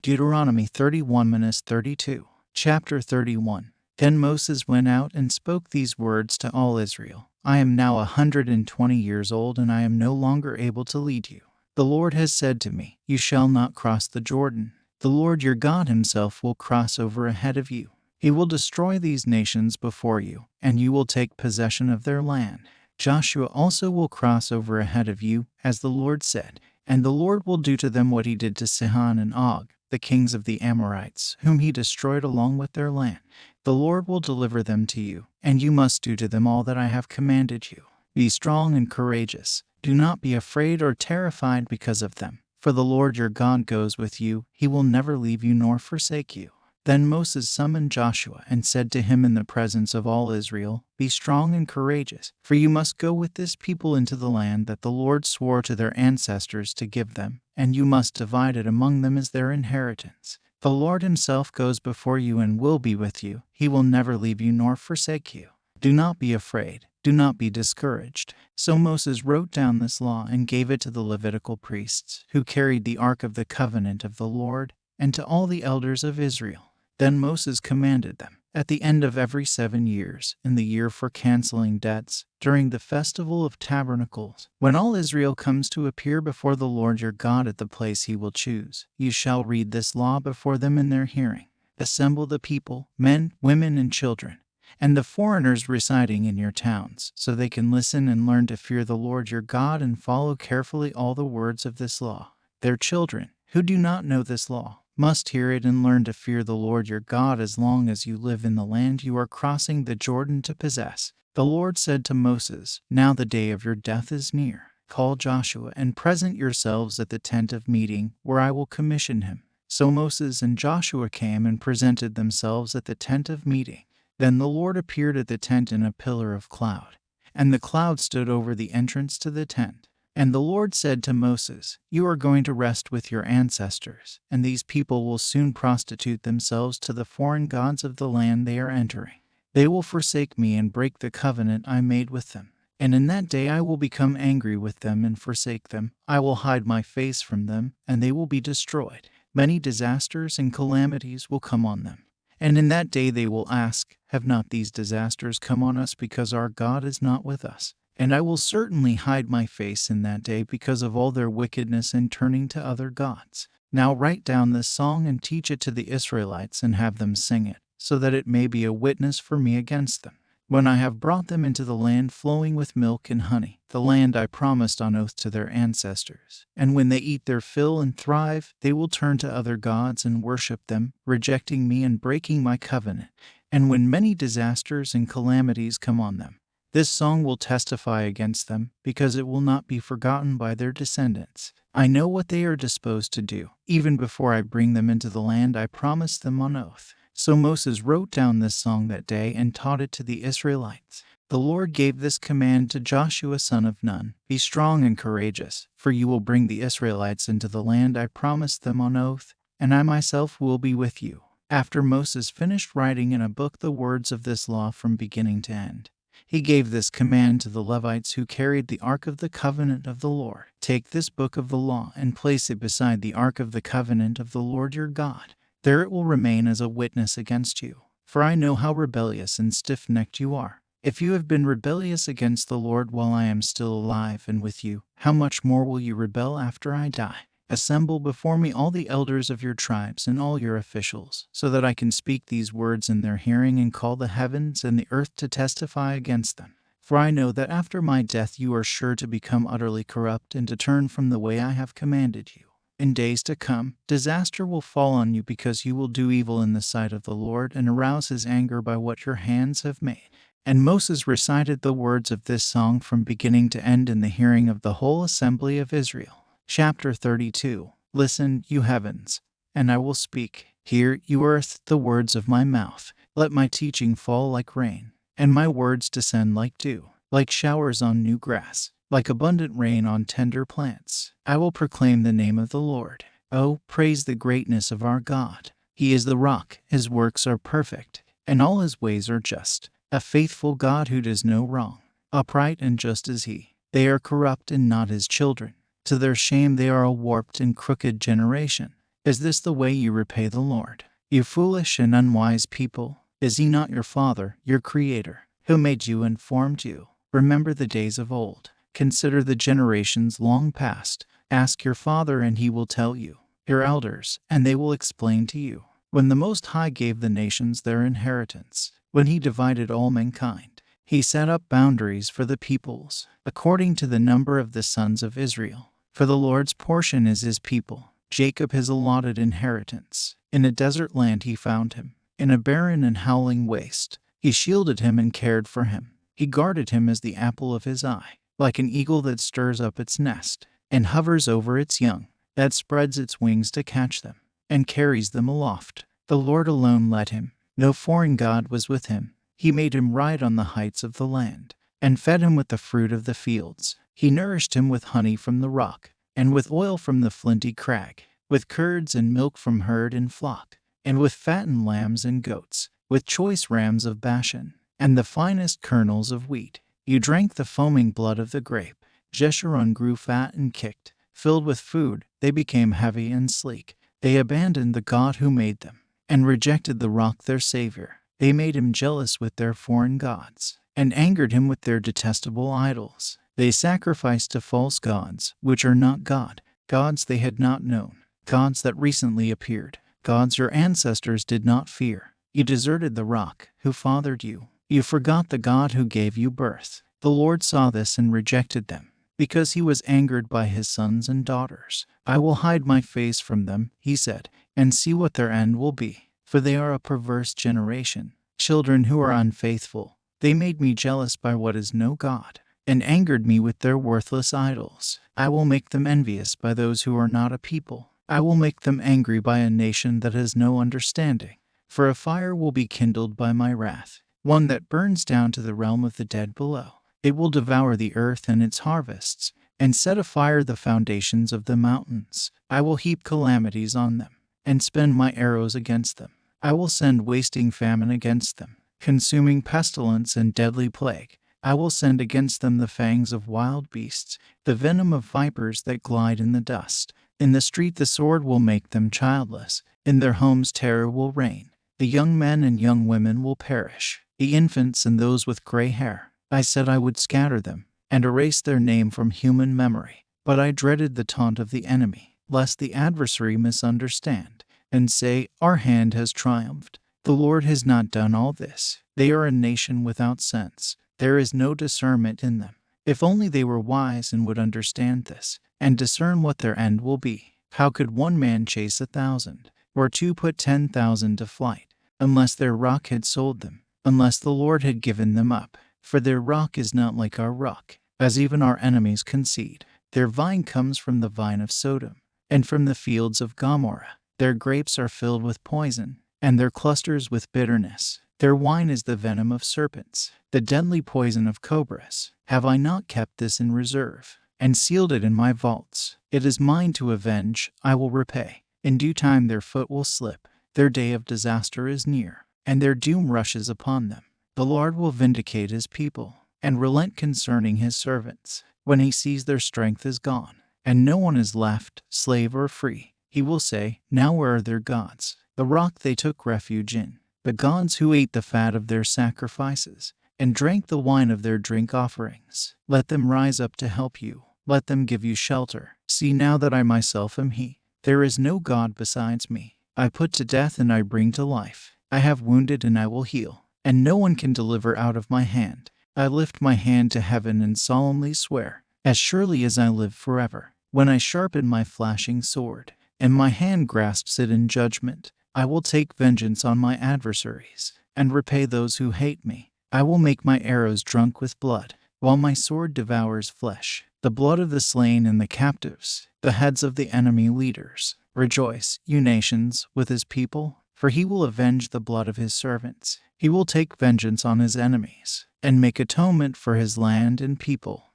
Deuteronomy 31-32. Chapter 31. Then Moses went out and spoke these words to all Israel. I am now 120 years old, and I am no longer able to lead you. The Lord has said to me, You shall not cross the Jordan. The Lord your God himself will cross over ahead of you. He will destroy these nations before you, and you will take possession of their land. Joshua also will cross over ahead of you, as the Lord said, and the Lord will do to them what he did to Sihon and Og, the kings of the Amorites, whom he destroyed along with their land. The Lord will deliver them to you, and you must do to them all that I have commanded you. Be strong and courageous. Do not be afraid or terrified because of them, for the Lord your God goes with you. He will never leave you nor forsake you. Then Moses summoned Joshua and said to him in the presence of all Israel, Be strong and courageous, for you must go with this people into the land that the Lord swore to their ancestors to give them, and you must divide it among them as their inheritance. The Lord himself goes before you and will be with you. He will never leave you nor forsake you. Do not be afraid. Do not be discouraged. So Moses wrote down this law and gave it to the Levitical priests, who carried the ark of the covenant of the Lord, and to all the elders of Israel. Then Moses commanded them, at the end of every 7 years, in the year for canceling debts, during the festival of tabernacles, when all Israel comes to appear before the Lord your God at the place he will choose, you shall read this law before them in their hearing. Assemble the people, men, women, and children, and the foreigners residing in your towns, so they can listen and learn to fear the Lord your God and follow carefully all the words of this law. Their children, who do not know this law, must hear it and learn to fear the Lord your God as long as you live in the land you are crossing the Jordan to possess. The Lord said to Moses, Now the day of your death is near. Call Joshua and present yourselves at the tent of meeting, where I will commission him. So Moses and Joshua came and presented themselves at the tent of meeting. Then the Lord appeared at the tent in a pillar of cloud, and the cloud stood over the entrance to the tent. And the Lord said to Moses, You are going to rest with your ancestors, and these people will soon prostitute themselves to the foreign gods of the land they are entering. They will forsake me and break the covenant I made with them. And in that day I will become angry with them and forsake them. I will hide my face from them, and they will be destroyed. Many disasters and calamities will come on them. And in that day they will ask, Have not these disasters come on us because our God is not with us? And I will certainly hide my face in that day because of all their wickedness and turning to other gods. Now write down this song and teach it to the Israelites and have them sing it, so that it may be a witness for me against them. When I have brought them into the land flowing with milk and honey, the land I promised on oath to their ancestors, and when they eat their fill and thrive, they will turn to other gods and worship them, rejecting me and breaking my covenant. And when many disasters and calamities come on them, this song will testify against them, because it will not be forgotten by their descendants. I know what they are disposed to do, even before I bring them into the land I promised them on oath. So Moses wrote down this song that day and taught it to the Israelites. The Lord gave this command to Joshua son of Nun, Be strong and courageous, for you will bring the Israelites into the land I promised them on oath, and I myself will be with you. After Moses finished writing in a book the words of this law from beginning to end, he gave this command to the Levites who carried the ark of the covenant of the Lord. Take this book of the law and place it beside the ark of the covenant of the Lord your God. There it will remain as a witness against you. For I know how rebellious and stiff-necked you are. If you have been rebellious against the Lord while I am still alive and with you, how much more will you rebel after I die? Assemble before me all the elders of your tribes and all your officials, so that I can speak these words in their hearing and call the heavens and the earth to testify against them. For I know that after my death you are sure to become utterly corrupt and to turn from the way I have commanded you. In days to come, disaster will fall on you because you will do evil in the sight of the Lord and arouse his anger by what your hands have made. And Moses recited the words of this song from beginning to end in the hearing of the whole assembly of Israel. Chapter 32. Listen, you heavens, and I will speak. Hear, you earth, the words of my mouth. Let my teaching fall like rain, and my words descend like dew, like showers on new grass, like abundant rain on tender plants. I will proclaim the name of the Lord. Oh, praise the greatness of our God. He is the rock, his works are perfect, and all his ways are just. A faithful God who does no wrong. Upright and just is he. They are corrupt and not his children. To their shame they are a warped and crooked generation. Is this the way you repay the Lord? You foolish and unwise people, is he not your Father, your Creator, who made you and formed you? Remember the days of old. Consider the generations long past. Ask your father, and he will tell you, your elders, and they will explain to you. When the Most High gave the nations their inheritance, when he divided all mankind, he set up boundaries for the peoples, according to the number of the sons of Israel. For the Lord's portion is his people, Jacob his allotted inheritance. In a desert land he found him, in a barren and howling waste. He shielded him and cared for him. He guarded him as the apple of his eye, like an eagle that stirs up its nest, and hovers over its young, that spreads its wings to catch them, and carries them aloft. The Lord alone led him. No foreign god was with him. He made him ride on the heights of the land, and fed him with the fruit of the fields. He nourished him with honey from the rock, and with oil from the flinty crag, with curds and milk from herd and flock, and with fattened lambs and goats, with choice rams of Bashan, and the finest kernels of wheat. You drank the foaming blood of the grape. Jeshurun grew fat and kicked. Filled with food, they became heavy and sleek. They abandoned the God who made them, and rejected the rock their Savior. They made him jealous with their foreign gods, and angered him with their detestable idols. They sacrificed to false gods, which are not God, gods they had not known, gods that recently appeared, gods your ancestors did not fear. You deserted the rock who fathered you. You forgot the God who gave you birth. The Lord saw this and rejected them, because he was angered by his sons and daughters. I will hide my face from them, he said, and see what their end will be. For they are a perverse generation, children who are unfaithful. They made me jealous by what is no God, and angered me with their worthless idols. I will make them envious by those who are not a people. I will make them angry by a nation that has no understanding. For a fire will be kindled by my wrath, one that burns down to the realm of the dead below. It will devour the earth and its harvests, and set afire the foundations of the mountains. I will heap calamities on them, and spend my arrows against them. I will send wasting famine against them, consuming pestilence and deadly plague. I will send against them the fangs of wild beasts, the venom of vipers that glide in the dust. In the street the sword will make them childless. In their homes terror will reign. The young men and young women will perish, the infants and those with gray hair. I said I would scatter them, and erase their name from human memory. But I dreaded the taunt of the enemy, lest the adversary misunderstand, and say, our hand has triumphed. The Lord has not done all this. They are a nation without sense. There is no discernment in them. If only they were wise and would understand this, and discern what their end will be. How could one man chase 1,000, or two put 10,000 to flight, unless their rock had sold them, unless the Lord had given them up? For their rock is not like our rock, as even our enemies concede. Their vine comes from the vine of Sodom, and from the fields of Gomorrah. Their grapes are filled with poison, and their clusters with bitterness. Their wine is the venom of serpents, the deadly poison of cobras. Have I not kept this in reserve, and sealed it in my vaults? It is mine to avenge, I will repay. In due time their foot will slip. Their day of disaster is near, and their doom rushes upon them. The Lord will vindicate his people, and relent concerning his servants. When he sees their strength is gone, and no one is left, slave or free, he will say, now where are their gods, the rock they took refuge in, the gods who ate the fat of their sacrifices, and drank the wine of their drink offerings? Let them rise up to help you. Let them give you shelter. See now that I myself am he. There is no God besides me. I put to death and I bring to life. I have wounded and I will heal, and no one can deliver out of my hand. I lift my hand to heaven and solemnly swear, as surely as I live forever, when I sharpen my flashing sword, and my hand grasps it in judgment, I will take vengeance on my adversaries, and repay those who hate me. I will make my arrows drunk with blood, while my sword devours flesh, the blood of the slain and the captives, the heads of the enemy leaders. Rejoice, you nations, with his people, for he will avenge the blood of his servants. He will take vengeance on his enemies, and make atonement for his land and people.